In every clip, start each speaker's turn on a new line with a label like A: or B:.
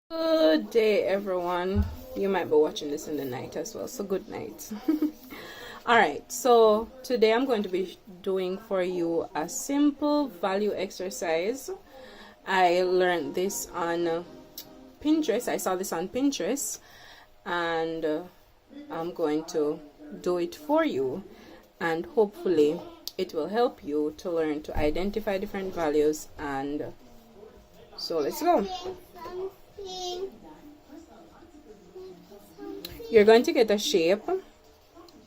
A: Good day, everyone. You might be watching this in the night as well, so good night. Alright, so today I'm going to be doing for you a simple value exercise. I learned this on Pinterest. I saw this on Pinterest, and I'm going to do it for you, and hopefully it will help you to learn to identify different values. And so let's go. You're going to get a shape,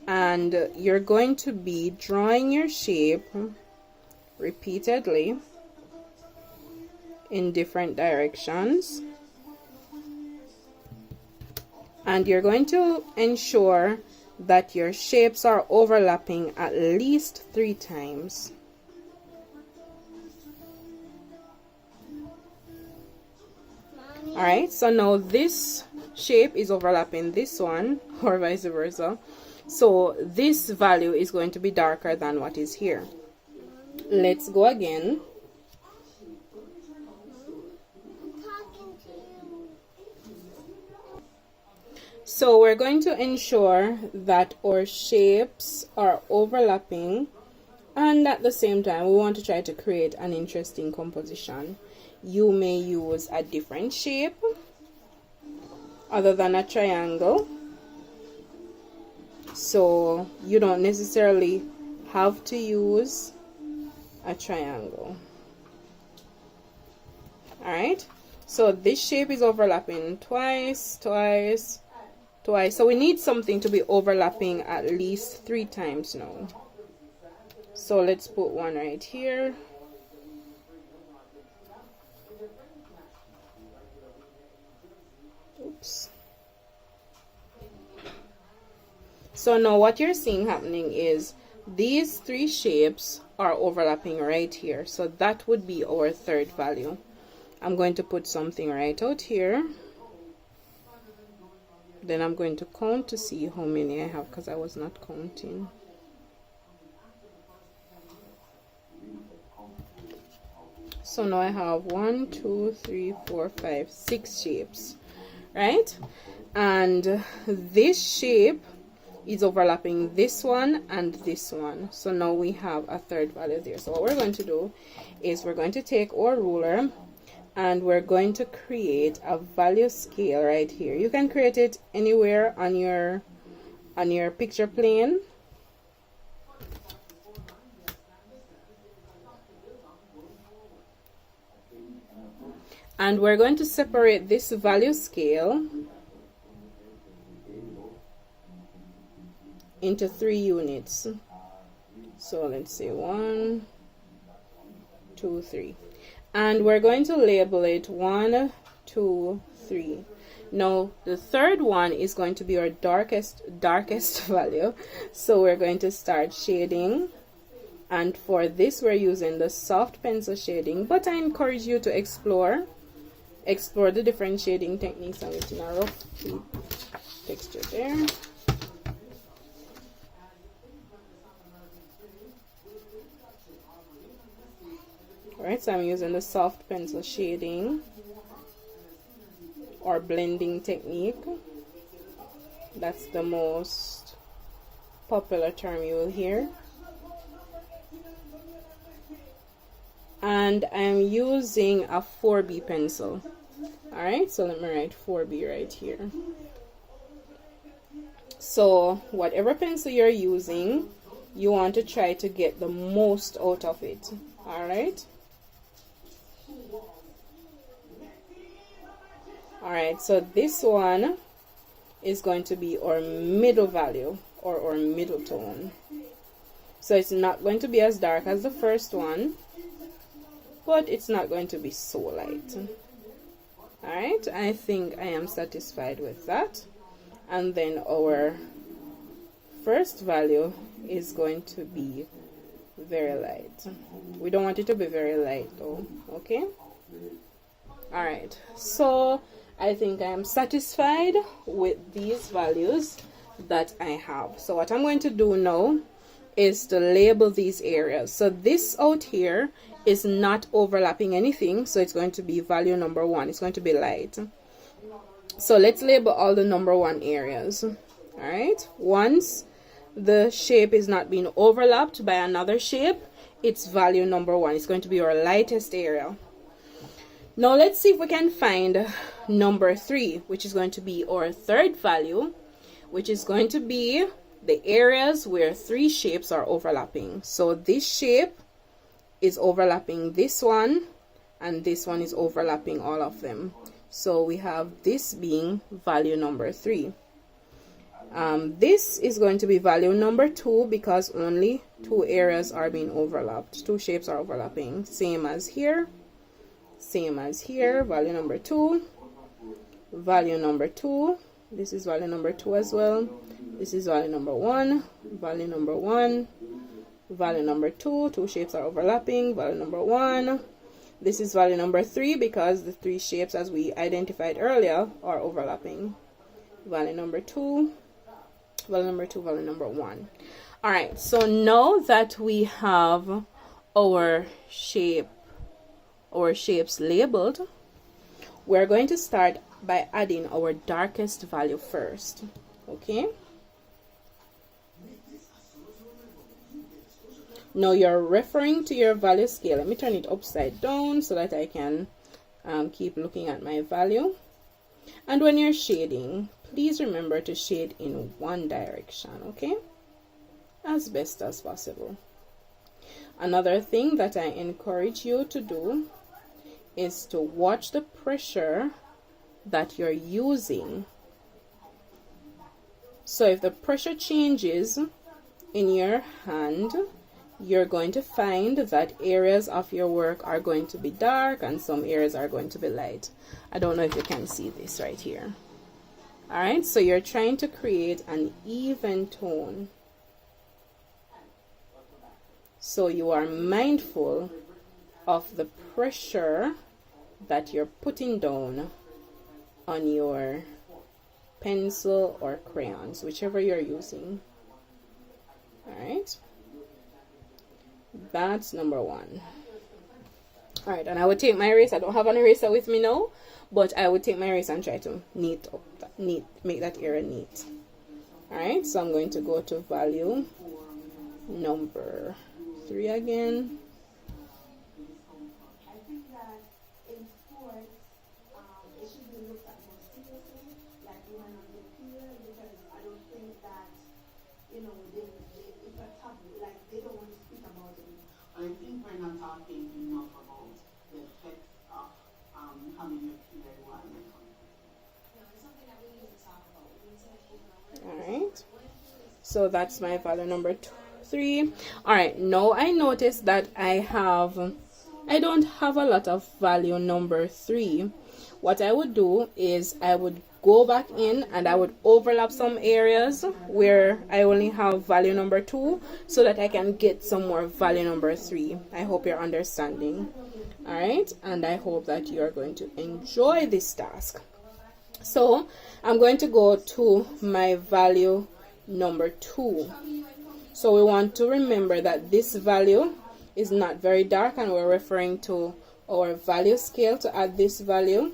A: and you're going to be drawing your shape repeatedly in different directions, and you're going to ensure that your shapes are overlapping at least 3 times. Alright, so now this shape is overlapping this one, or vice versa. So this value is going to be darker than what is here. Let's go again. So we're going to ensure that our shapes are overlapping, and at the same time we want to try to create an interesting composition. You may use a different shape other than a triangle, so you don't necessarily have to use a triangle. Alright, so this shape is overlapping twice, twice, twice. So we need something to be overlapping at least 3 times now. So let's put one right here. Oops. So now what you're seeing happening is these 3 shapes are overlapping right here. So that would be our third value. I'm going to put something right out here. Then I'm going to count to see how many I have, because I was not counting. So now I have 1, 2, 3, 4, 5, 6 shapes, right? And this shape is overlapping this one and this one. So now we have a third value there. So what we're going to do is we're going to take our ruler, and we're going to create a value scale right here. You can create it anywhere on your picture plane. And we're going to separate this value scale into 3 units. So let's say 1, 2, 3. And we're going to label it 1, 2, 3. Now the third one is going to be our darkest value. So we're going to start shading. And for this we're using the soft pencil shading, but I encourage you to explore the different shading techniques. I'm getting a rough texture there. Alright, so I'm using the soft pencil shading or blending technique. That's the most popular term you will hear. And I'm using a 4B pencil. Alright, so let me write 4B right here. So whatever pencil you're using, you want to try to get the most out of it. Alright. Alright, so this one is going to be our middle value, or our middle tone. So it's not going to be as dark as the first one, but it's not going to be so light. Alright, I think I am satisfied with that. And then our first value is going to be very light. We don't want it to be very light though, okay? Alright, so I think I am satisfied with these values that I have. So what I'm going to do now is to label these areas. So this out here is not overlapping anything, so it's going to be value number 1. It's going to be light. So let's label all the number 1 areas. All right, once the shape is not being overlapped by another shape, it's value number 1. It's going to be our lightest area. Now let's see if we can find number 3, which is going to be our third value, which is going to be the areas where 3 shapes are overlapping. So this shape is overlapping this one, and this one is overlapping all of them. So we have this being value number 3. This is going to be value number 2 because only 2 areas are being overlapped. 2 shapes are overlapping. Same as here. Same as here. Value number 2. Value number 2. This is value number 2 as well. This is value number 1. Value number 1. Value number 2. 2 shapes are overlapping. Value number 1. This is value number 3 because the 3 shapes, as we identified earlier, are overlapping. Value number 2. Value number 2. Value number 1. All right. So now that we have our shapes labeled, we're going to start by adding our darkest value first. Okay. Now you're referring to your value scale. Let me turn it upside down so that I can keep looking at my value. And when you're shading, please remember to shade in one direction, okay? As best as possible. Another thing that I encourage you to do is to watch the pressure that you're using. So if the pressure changes in your hand, you're going to find that areas of your work are going to be dark and some areas are going to be light. I don't know if you can see this right here. All right, so you're trying to create an even tone. So you are mindful of the pressure that you're putting down on your pencil or crayons, whichever you're using. All right. That's number 1. All right, and I would take my eraser. I don't have an eraser with me now, but I would take my eraser and try to make that area neat. All right, so I'm going to go to value number 3 again.
B: I think we're not talking enough about the effects of having a peer environment. No, it's something that we need to talk about.
A: Alright, so that's my value number 3. Alright, now I noticed that I don't have a lot of value number 3. What I would do is I would go back in and I would overlap some areas where I only have value number 2 so that I can get some more value number 3. I hope you're understanding. Alright, and I hope that you are going to enjoy this task. So I'm going to go to my value number 2. So we want to remember that this value is not very dark and we're referring to our value scale to add this value.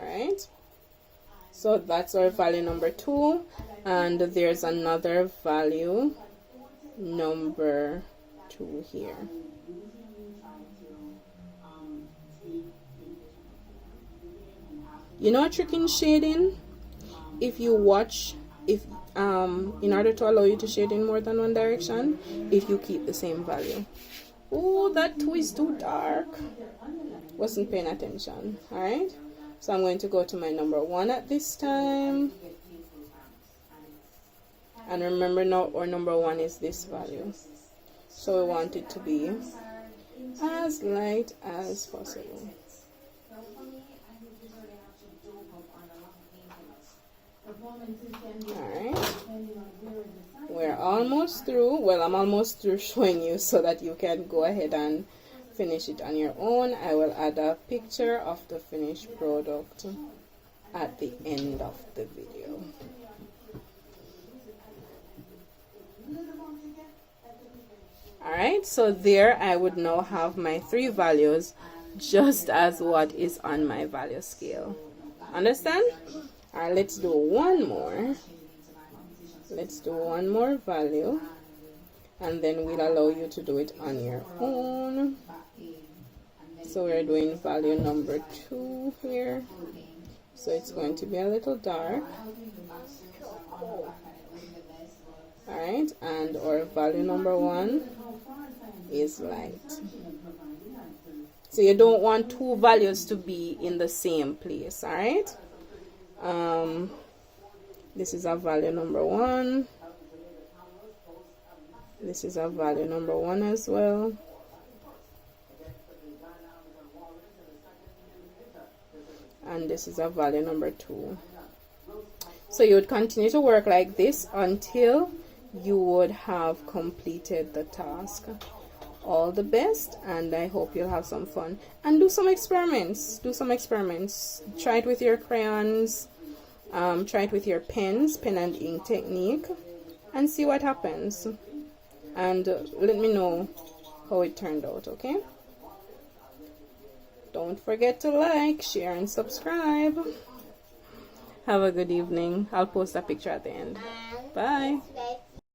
A: Alright, so that's our value number 2, and there's another value number 2 here. You know a trick in shading? If you watch, in order to allow you to shade in more than one direction, if you keep the same value. Oh, that 2 is too dark. Wasn't paying attention. Alright, so I'm going to go to my number 1 at this time. And remember now our number 1 is this value. So we want it to be as light as possible. Alright, we're almost through. Well, I'm almost through showing you so that you can go ahead and finish it on your own. I will add a picture of the finished product at the end of the video. Alright, so there I would now have my 3 values just as what is on my value scale. Understand? Alright, let's do one more. Let's do one more value, and then we'll allow you to do it on your own. So we're doing value number 2 here. So it's going to be a little dark. Alright, and our value number 1 is light. So you don't want 2 values to be in the same place. Alright. This is a value number 1. This is a value number 1 as well. And this is a value number 2. So you would continue to work like this until you would have completed the task. All the best, and I hope you'll have some fun. And do some experiments. Try it with your crayons. Try it with your pens, pen and ink technique, and see what happens. And let me know how it turned out, okay? Don't forget to like, share, and subscribe. Have a good evening. I'll post a picture at the end. Bye.